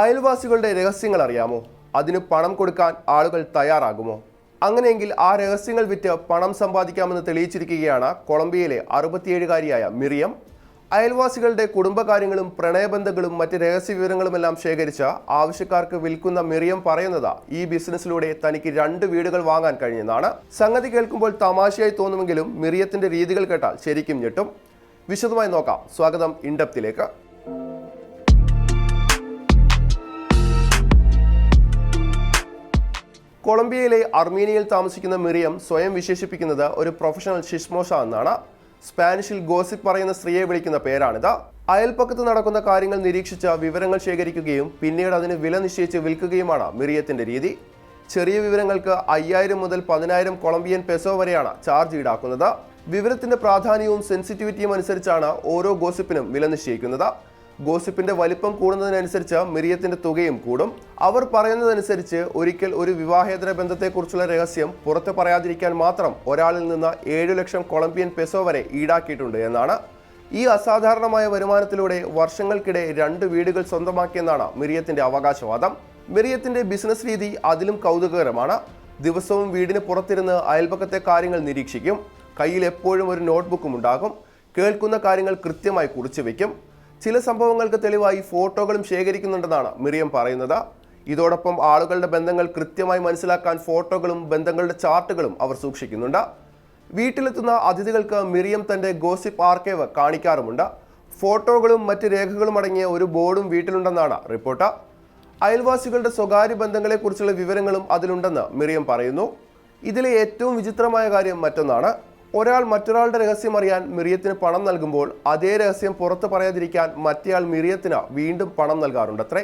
അയൽവാസികളുടെ രഹസ്യങ്ങൾ അറിയാമോ? അതിന് പണം കൊടുക്കാൻ ആളുകൾ തയ്യാറാകുമോ? അങ്ങനെയെങ്കിൽ ആ രഹസ്യങ്ങൾ വിറ്റ് പണം സമ്പാദിക്കാമെന്ന് തെളിയിച്ചിരിക്കുകയാണ് കൊളംബിയയിലെ 67-കാരിയായ മിറിയം. അയൽവാസികളുടെ കുടുംബകാര്യങ്ങളും പ്രണയബന്ധങ്ങളും മറ്റ് രഹസ്യ വിവരങ്ങളുമെല്ലാം ശേഖരിച്ച് ആവശ്യക്കാർക്ക് വിൽക്കുന്ന മിറിയം പറയുന്നത് ഈ ബിസിനസ്സിലൂടെ തനിക്ക് 2 വീടുകൾ വാങ്ങാൻ കഴിഞ്ഞെന്നാണ്. സംഗതി കേൾക്കുമ്പോൾ തമാശയായി തോന്നുമെങ്കിലും മിറിയത്തിന്റെ രീതികൾ കേട്ടാൽ ശരിക്കും ഞെട്ടും. വിശദമായി നോക്കാം. സ്വാഗതം ഇൻഡെപ്തിലേക്ക്. കൊളംബിയയിലെ അർമീനിയയിൽ താമസിക്കുന്ന മിറിയം സ്വയം വിശേഷിപ്പിക്കുന്നത് ഒരു പ്രൊഫഷണൽ ഷിഷ്മോഷ എന്നാണ്. സ്പാനിഷിൽ ഗോസിപ്പ് പറയുന്ന സ്ത്രീയെ വിളിക്കുന്ന പേരാണിത്. അയൽപ്പക്കത്ത് നടക്കുന്ന കാര്യങ്ങൾ നിരീക്ഷിച്ച് വിവരങ്ങൾ ശേഖരിക്കുകയും പിന്നീട് അതിന് വില നിശ്ചയിച്ച് വിൽക്കുകയുമാണ് മിറിയത്തിന്റെ രീതി. ചെറിയ വിവരങ്ങൾക്ക് 5000 മുതൽ 10,000 കൊളംബിയൻ പെസോ വരെയാണ് ചാർജ് ഈടാക്കുന്നത്. വിവരത്തിന്റെ പ്രാധാന്യവും സെൻസിറ്റിവിറ്റിയും അനുസരിച്ചാണ് ഓരോ ഗോസിപ്പിനും വില നിശ്ചയിക്കുന്നത്. ഗോസിപ്പിന്റെ വലിപ്പം കൂടുന്നതിനനുസരിച്ച് മിറിയത്തിന്റെ തുകയും കൂടും. അവർ പറയുന്നതനുസരിച്ച് ഒരിക്കൽ ഒരു വിവാഹേതര ബന്ധത്തെക്കുറിച്ചുള്ള രഹസ്യം പുറത്ത് പറയാതിരിക്കാൻ മാത്രം ഒരാളിൽ നിന്ന് 7 ലക്ഷം കൊളംബിയൻ പെസോ വരെ ഈടാക്കിയിട്ടുണ്ട് എന്നാണ്. ഈ അസാധാരണമായ വരുമാനത്തിലൂടെ വർഷങ്ങൾക്കിടെ 2 വീടുകൾ സ്വന്തമാക്കിയെന്നാണ് മിറിയത്തിന്റെ അവകാശവാദം. മിറിയത്തിന്റെ ബിസിനസ് രീതി അതിലും കൗതുകകരമാണ്. ദിവസവും വീടിന് പുറത്തിരുന്ന് അയൽപക്കത്തെ കാര്യങ്ങൾ നിരീക്ഷിക്കും. കയ്യിൽ എപ്പോഴും ഒരു നോട്ട്ബുക്കും ഉണ്ടാകും. കേൾക്കുന്ന കാര്യങ്ങൾ കൃത്യമായി കുറിച്ചു വയ്ക്കും. ചില സംഭവങ്ങൾക്ക് തെളിവായി ഫോട്ടോകളും ശേഖരിക്കുന്നുണ്ടെന്നാണ് മിറിയം പറയുന്നത്. ഇതോടൊപ്പം ആളുകളുടെ ബന്ധങ്ങൾ കൃത്യമായി മനസ്സിലാക്കാൻ ഫോട്ടോകളും ബന്ധങ്ങളുടെ ചാർട്ടുകളും അവർ സൂക്ഷിക്കുന്നുണ്ട്. വീട്ടിലെത്തുന്ന അതിഥികൾക്ക് മിറിയം തന്റെ ഗോസിപ്പ് ആർക്കൈവ് കാണിക്കാറുമുണ്ട്. ഫോട്ടോകളും മറ്റ് രേഖകളും അടങ്ങിയ ഒരു ബോർഡും വീട്ടിലുണ്ടെന്നാണ് റിപ്പോർട്ട്. അയൽവാസികളുടെ സ്വകാര്യ ബന്ധങ്ങളെക്കുറിച്ചുള്ള വിവരങ്ങളും അതിലുണ്ടെന്ന് മിറിയം പറയുന്നു. ഇതിലെ ഏറ്റവും വിചിത്രമായ കാര്യം മറ്റൊന്നാണ്. ഒരാൾ മറ്റൊരാളുടെ രഹസ്യം അറിയാൻ മിറിയത്തിന് പണം നൽകുമ്പോൾ അതേ രഹസ്യം പുറത്ത് പറയാതിരിക്കാൻ മറ്റേയാൾ മിറിയത്തിന് വീണ്ടും പണം നൽകാറുണ്ടത്രേ.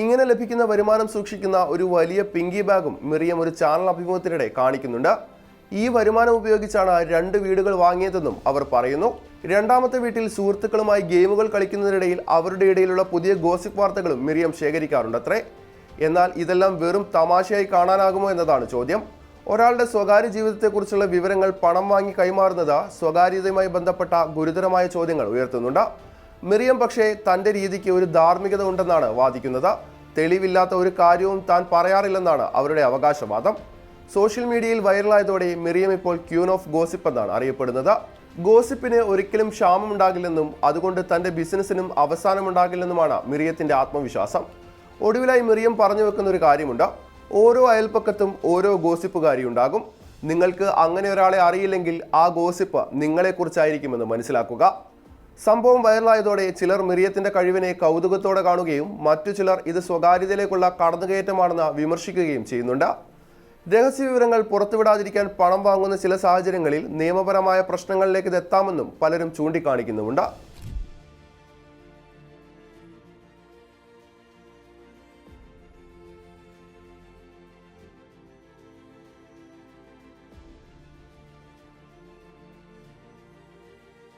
ഇങ്ങനെ ലഭിക്കുന്ന വരുമാനം സൂക്ഷിക്കുന്ന ഒരു വലിയ പിങ്കി ബാഗും മിറിയം ഒരു ചാനൽ അഭിമുഖത്തിനിടെ കാണിക്കുന്നുണ്ട്. ഈ വരുമാനം ഉപയോഗിച്ചാണ് 2 വീടുകൾ വാങ്ങിയതെന്നും അവർ പറയുന്നു. രണ്ടാമത്തെ വീട്ടിൽ സുഹൃത്തുക്കളുമായി ഗെയിമുകൾ കളിക്കുന്നതിനിടയിൽ അവരുടെ ഇടയിലുള്ള പുതിയ ഗോസിപ്പ് വാർത്തകളും മിറിയം ശേഖരിക്കാറുണ്ടത്രേ. എന്നാൽ ഇതെല്ലാം വെറും തമാശയായി കാണാനാകുമോ എന്നതാണ് ചോദ്യം. ഒരാളുടെ സ്വകാര്യ ജീവിതത്തെക്കുറിച്ചുള്ള വിവരങ്ങൾ പണം വാങ്ങി കൈമാറുന്നത് സ്വകാര്യതയുമായി ബന്ധപ്പെട്ട ഗുരുതരമായ ചോദ്യങ്ങൾ ഉയർത്തുന്നുണ്ട്. മിറിയം പക്ഷേ തന്റെ രീതിക്ക് ഒരു ധാർമ്മികത ഉണ്ടെന്നാണ് വാദിക്കുന്നത്. തെളിവില്ലാത്ത ഒരു കാര്യവും താൻ പറയാറില്ലെന്നാണ് അവരുടെ അവകാശവാദം. സോഷ്യൽ മീഡിയയിൽ വൈറലായതോടെ മിറിയം ഇപ്പോൾ ക്യൂൻ ഓഫ് ഗോസിപ്പ് എന്നാണ് അറിയപ്പെടുന്നത്. ഗോസിപ്പിന് ഒരിക്കലും ക്ഷാമമുണ്ടാകില്ലെന്നും അതുകൊണ്ട് തന്റെ ബിസിനസ്സിനും അവസാനമുണ്ടാകില്ലെന്നുമാണ് മിറിയത്തിന്റെ ആത്മവിശ്വാസം. ഒടുവിലായി മിറിയം പറഞ്ഞു വെക്കുന്ന ഒരു കാര്യമുണ്ട്. ഓരോ അയൽപ്പക്കത്തും ഓരോ ഗോസിപ്പുകാരി ഉണ്ടാകും. നിങ്ങൾക്ക് അങ്ങനെ ഒരാളെ അറിയില്ലെങ്കിൽ ആ ഗോസിപ്പ് നിങ്ങളെക്കുറിച്ചായിരിക്കുമെന്ന് മനസ്സിലാക്കുക. സംഭവം വൈറലായതോടെ ചിലർ മിറിയത്തിന്റെ കഴിവിനെ കൗതുകത്തോടെ കാണുകയും മറ്റു ചിലർ ഇത് സ്വകാര്യതയിലേക്കുള്ള കടന്നുകയറ്റമാണെന്ന് വിമർശിക്കുകയും ചെയ്യുന്നുണ്ട്. രഹസ്യ വിവരങ്ങൾ പുറത്തുവിടാതിരിക്കാൻ പണം വാങ്ങുന്ന ചില സാഹചര്യങ്ങളിൽ നിയമപരമായ പ്രശ്നങ്ങളിലേക്ക് ഇത് എത്താമെന്നും പലരും ചൂണ്ടിക്കാണിക്കുന്നുമുണ്ട്.